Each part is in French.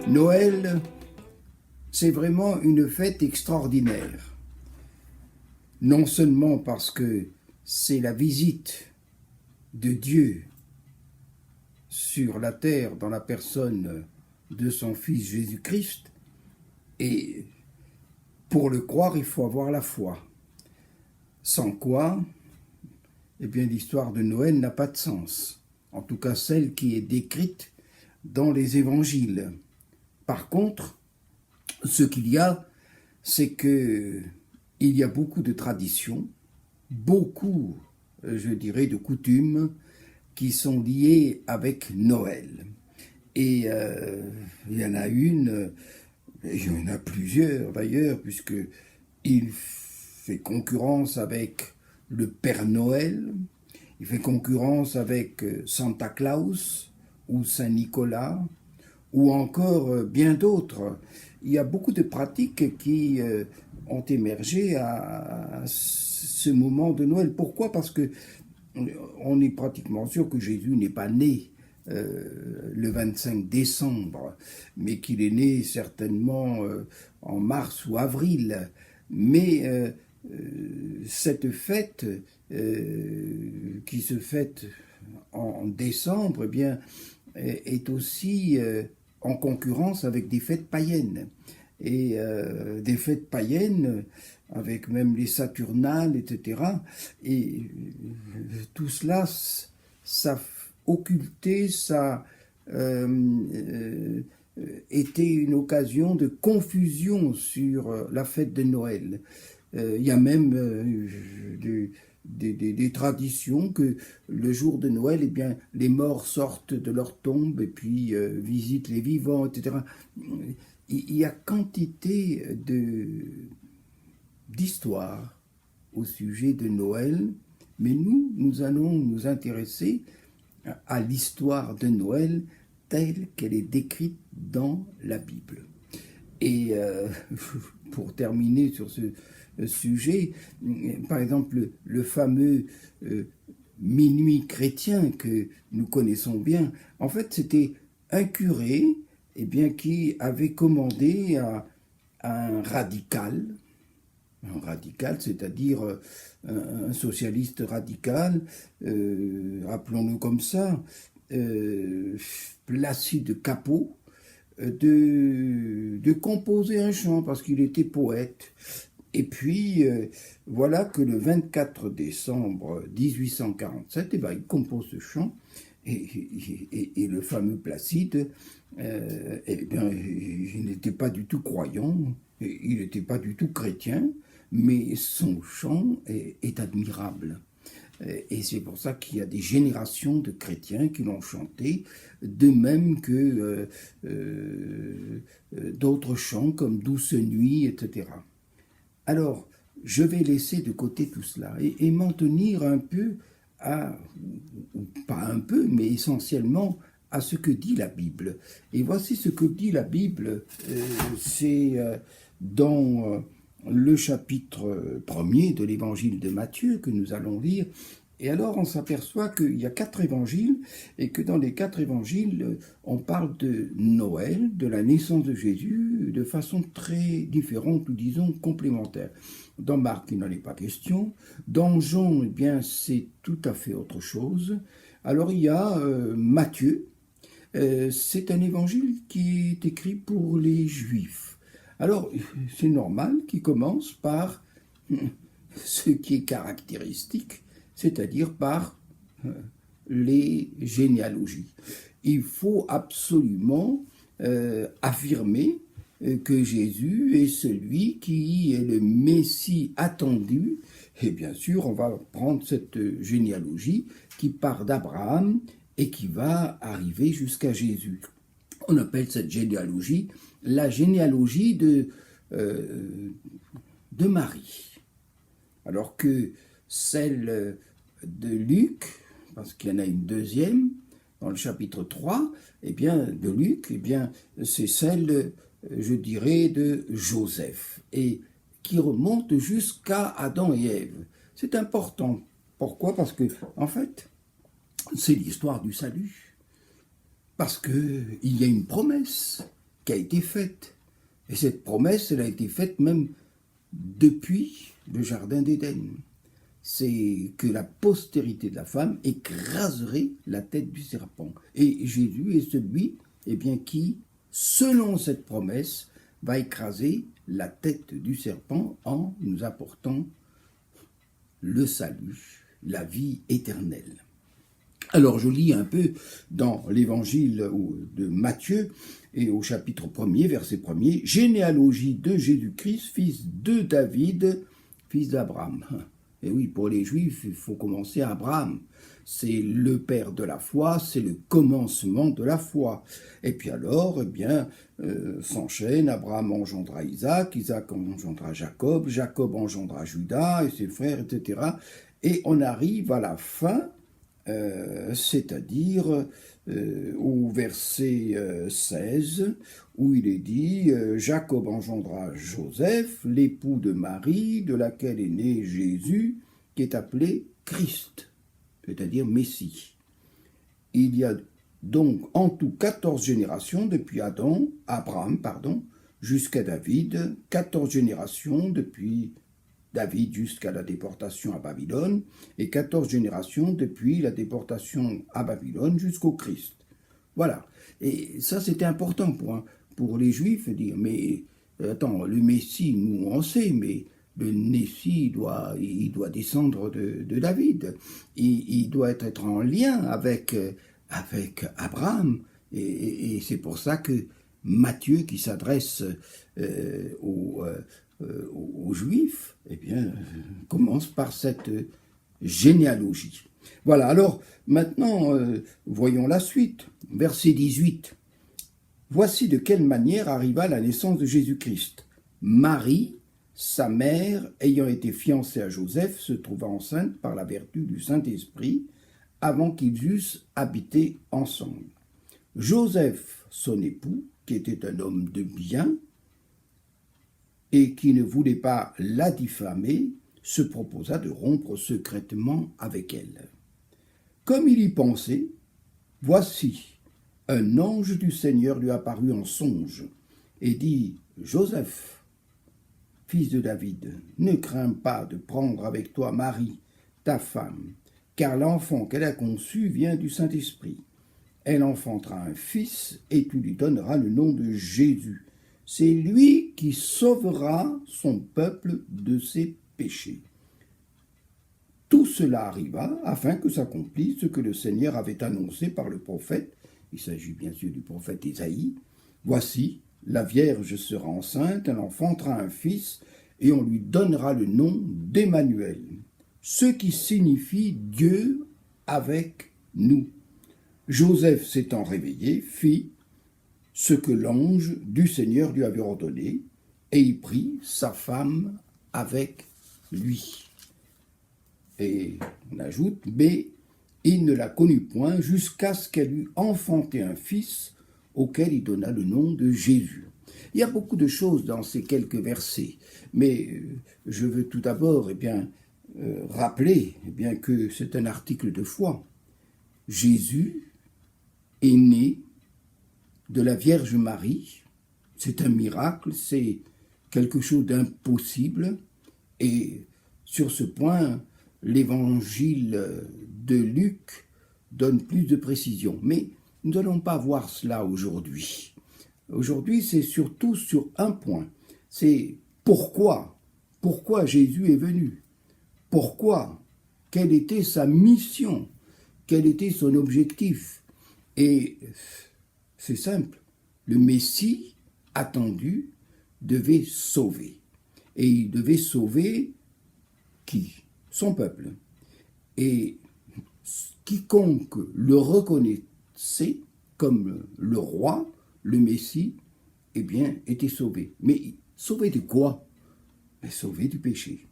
Noël, c'est vraiment une fête extraordinaire. Non seulement parce que c'est la visite de Dieu sur la terre dans la personne de son Fils Jésus-Christ, et pour le croire, il faut avoir la foi. Sans quoi, eh bien, l'histoire de Noël n'a pas de sens. En tout cas, celle qui est décrite dans les évangiles. Par contre, ce qu'il y a, c'est que il y a beaucoup de traditions, beaucoup, je dirais, de coutumes qui sont liées avec Noël. Et il y en a une, il y en a plusieurs d'ailleurs, puisque il fait concurrence avec le Père Noël, il fait concurrence avec Santa Claus ou Saint-Nicolas, ou encore bien d'autres. Il y a beaucoup de pratiques qui ont émergé à ce moment de Noël. Pourquoi ? Parce que on est pratiquement sûr que Jésus n'est pas né le 25 décembre, mais qu'il est né certainement en mars ou avril. Mais cette fête qui se fête en décembre, eh bien, est aussi en concurrence avec des fêtes païennes. Et des fêtes païennes, avec même les Saturnales, etc. Et tout cela, ça occultait, ça était une occasion de confusion sur la fête de Noël. Il y a même des traditions que le jour de Noël, eh bien, les morts sortent de leur tombe et puis visitent les vivants, etc. Il y a quantité d'histoires au sujet de Noël, mais nous allons nous intéresser à l'histoire de Noël telle qu'elle est décrite dans la Bible. Et pour terminer sur ce sujet, par exemple, le fameux minuit chrétien que nous connaissons bien, en fait, c'était un curé qui avait commandé à un radical, c'est-à-dire un socialiste radical, rappelons-le comme ça, Placide Cappeau, de composer un chant parce qu'il était poète. Et puis, voilà que le 24 décembre 1847, il compose ce chant, et le fameux Placide, il n'était pas du tout croyant, il n'était pas du tout chrétien, mais son chant est admirable. Et c'est pour ça qu'il y a des générations de chrétiens qui l'ont chanté, de même que d'autres chants comme Douce Nuit, etc. Alors, je vais laisser de côté tout cela et m'en tenir un peu ou pas un peu, mais essentiellement à ce que dit la Bible. Et voici ce que dit la Bible, c'est dans le chapitre 1er de l'évangile de Matthieu que nous allons lire. Et alors on s'aperçoit qu'il y a 4 évangiles et que dans les 4 évangiles, on parle de Noël, de la naissance de Jésus, de façon très différente ou disons complémentaire. Dans Marc, il n'en est pas question. Dans Jean, eh bien, c'est tout à fait autre chose. Alors il y a Matthieu, c'est un évangile qui est écrit pour les Juifs. Alors, c'est normal qu'il commence par ce qui est caractéristique, c'est-à-dire par les généalogies. Il faut absolument affirmer que Jésus est celui qui est le Messie attendu. Et bien sûr, on va prendre cette généalogie qui part d'Abraham et qui va arriver jusqu'à Jésus. On appelle cette généalogie la généalogie de Marie. Alors que celle de Luc, parce qu'il y en a une deuxième, dans le chapitre 3, de Luc, c'est celle, je dirais, de Joseph, et qui remonte jusqu'à Adam et Ève. C'est important. Pourquoi ? Parce que, en fait, c'est l'histoire du salut. Parce qu'il y a une promesse qui a été faite. Et cette promesse, elle a été faite même depuis le Jardin d'Éden. C'est que la postérité de la femme écraserait la tête du serpent. Et Jésus est celui qui, selon cette promesse, va écraser la tête du serpent en nous apportant le salut, la vie éternelle. Alors je lis un peu dans l'évangile de Matthieu et au chapitre 1er, verset 1er, généalogie de Jésus-Christ, fils de David, fils d'Abraham. Et oui, pour les Juifs, il faut commencer à Abraham. C'est le père de la foi, c'est le commencement de la foi. Et puis alors, s'enchaîne, Abraham engendra Isaac, Isaac engendra Jacob, Jacob engendra Judas et ses frères, etc. Et on arrive à la fin, c'est-à-dire au verset 16, où il est dit « Jacob engendra Joseph, l'époux de Marie, de laquelle est né Jésus, qui est appelé Christ », c'est-à-dire Messie. Il y a donc en tout 14 générations depuis Abraham, jusqu'à David, 14 générations depuis David jusqu'à la déportation à Babylone, et 14 générations depuis la déportation à Babylone jusqu'au Christ. Voilà. Et ça, c'était important pour les Juifs, de dire, mais attends, le Messie, nous on sait, mais le Messie, il doit descendre de David. Il doit être en lien avec Abraham. Et c'est pour ça que Matthieu, qui s'adresse aux Juifs, commence par cette généalogie. Voilà, alors maintenant, voyons la suite. Verset 18. Voici de quelle manière arriva la naissance de Jésus-Christ. Marie, sa mère, ayant été fiancée à Joseph, se trouva enceinte par la vertu du Saint-Esprit, avant qu'ils eussent habité ensemble. Joseph, son époux, qui était un homme de bien, et qui ne voulait pas la diffamer, se proposa de rompre secrètement avec elle. Comme il y pensait, voici, un ange du Seigneur lui apparut en songe, et dit, « Joseph, fils de David, ne crains pas de prendre avec toi Marie, ta femme, car l'enfant qu'elle a conçu vient du Saint-Esprit. Elle enfantera un fils, et tu lui donneras le nom de Jésus. C'est lui qui sauvera son peuple de ses péchés. » Tout cela arriva afin que s'accomplisse ce que le Seigneur avait annoncé par le prophète. Il s'agit bien sûr du prophète Isaïe. « Voici, la Vierge sera enceinte, elle enfantera un fils, et on lui donnera le nom d'Emmanuel, ce qui signifie Dieu avec nous. » Joseph s'étant réveillé, fit ce que l'ange du Seigneur lui avait ordonné, et il prit sa femme avec lui. Et on ajoute, mais il ne la connut point jusqu'à ce qu'elle eût enfanté un fils auquel il donna le nom de Jésus. Il y a beaucoup de choses dans ces quelques versets, mais je veux tout d'abord rappeler que c'est un article de foi. Jésus est né de la Vierge Marie, c'est un miracle, c'est quelque chose d'impossible, et sur ce point, l'évangile de Luc donne plus de précision. Mais nous n'allons pas voir cela aujourd'hui. Aujourd'hui, c'est surtout sur un point, c'est pourquoi Jésus est venu, pourquoi, quelle était sa mission, quel était son objectif. Et c'est simple, le Messie attendu devait sauver. Et il devait sauver qui? Son peuple. Et quiconque le reconnaissait comme le roi, le Messie, était sauvé. Mais sauvé de quoi? Sauvé du péché.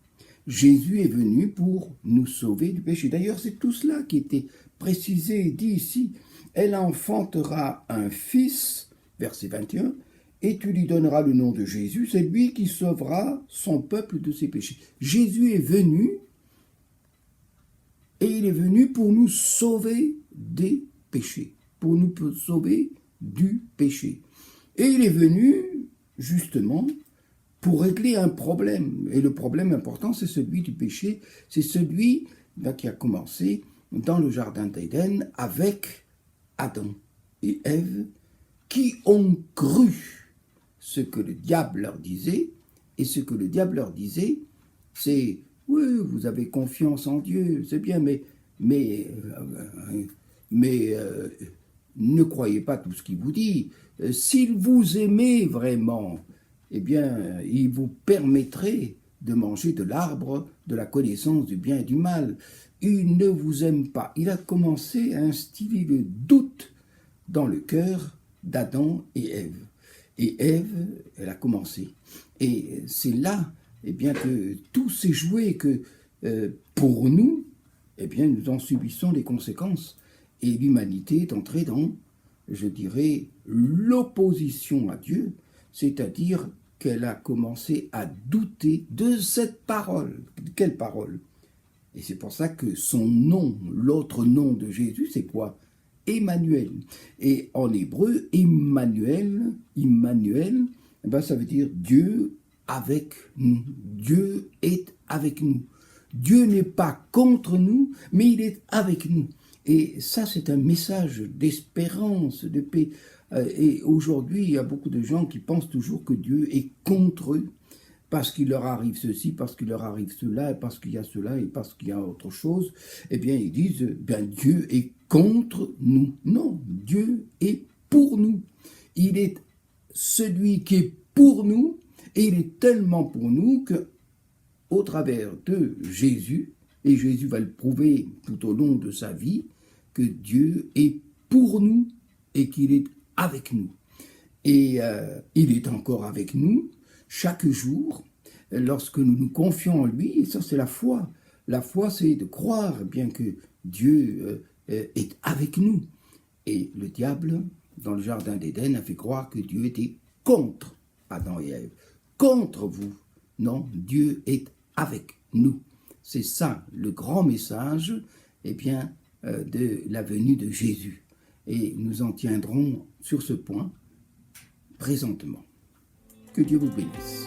Jésus est venu pour nous sauver du péché. D'ailleurs, c'est tout cela qui était précisé et dit ici. Elle enfantera un fils, verset 21, et tu lui donneras le nom de Jésus, c'est lui qui sauvera son peuple de ses péchés. Jésus est venu, et il est venu pour nous sauver des péchés, pour nous sauver du péché. Et il est venu, justement, pour régler un problème. Et le problème important, c'est celui du péché. C'est celui qui a commencé dans le jardin d'Éden avec Adam et Ève, qui ont cru ce que le diable leur disait. Et ce que le diable leur disait, c'est « Oui, vous avez confiance en Dieu, c'est bien, mais ne croyez pas tout ce qu'il vous dit. S'il vous aimait vraiment, eh bien, il vous permettrait de manger de l'arbre de la connaissance du bien et du mal. Il ne vous aime pas. » Il a commencé à instiller le doute dans le cœur d'Adam et Ève. Et Ève, elle a commencé. Et c'est là, eh bien, que tout s'est joué, que pour nous, eh bien, nous en subissons les conséquences. Et l'humanité est entrée dans, je dirais, l'opposition à Dieu, c'est-à-dire qu'elle a commencé à douter de cette parole. Quelle parole? Et c'est pour ça que son nom, l'autre nom de Jésus, c'est quoi? Emmanuel. Et en hébreu, Emmanuel, eh ben, ça veut dire Dieu avec nous. Dieu est avec nous. Dieu n'est pas contre nous, mais il est avec nous. Et ça, c'est un message d'espérance, de paix. Et aujourd'hui, il y a beaucoup de gens qui pensent toujours que Dieu est contre eux, parce qu'il leur arrive ceci, parce qu'il leur arrive cela, parce qu'il y a cela, et parce qu'il y a autre chose. Eh bien, ils disent, Dieu est contre nous. Non, Dieu est pour nous. Il est celui qui est pour nous, et il est tellement pour nous que, au travers de Jésus, et Jésus va le prouver tout au long de sa vie, que Dieu est pour nous et qu'il est avec nous. Et il est encore avec nous chaque jour lorsque nous nous confions en lui. Et ça, c'est la foi. La foi, c'est de croire bien que Dieu est avec nous. Et le diable, dans le jardin d'Éden, a fait croire que Dieu était contre Adam et Ève. Contre vous. Non, Dieu est avec nous. C'est ça le grand message, eh bien, de la venue de Jésus. Et nous en tiendrons sur ce point présentement. Que Dieu vous bénisse.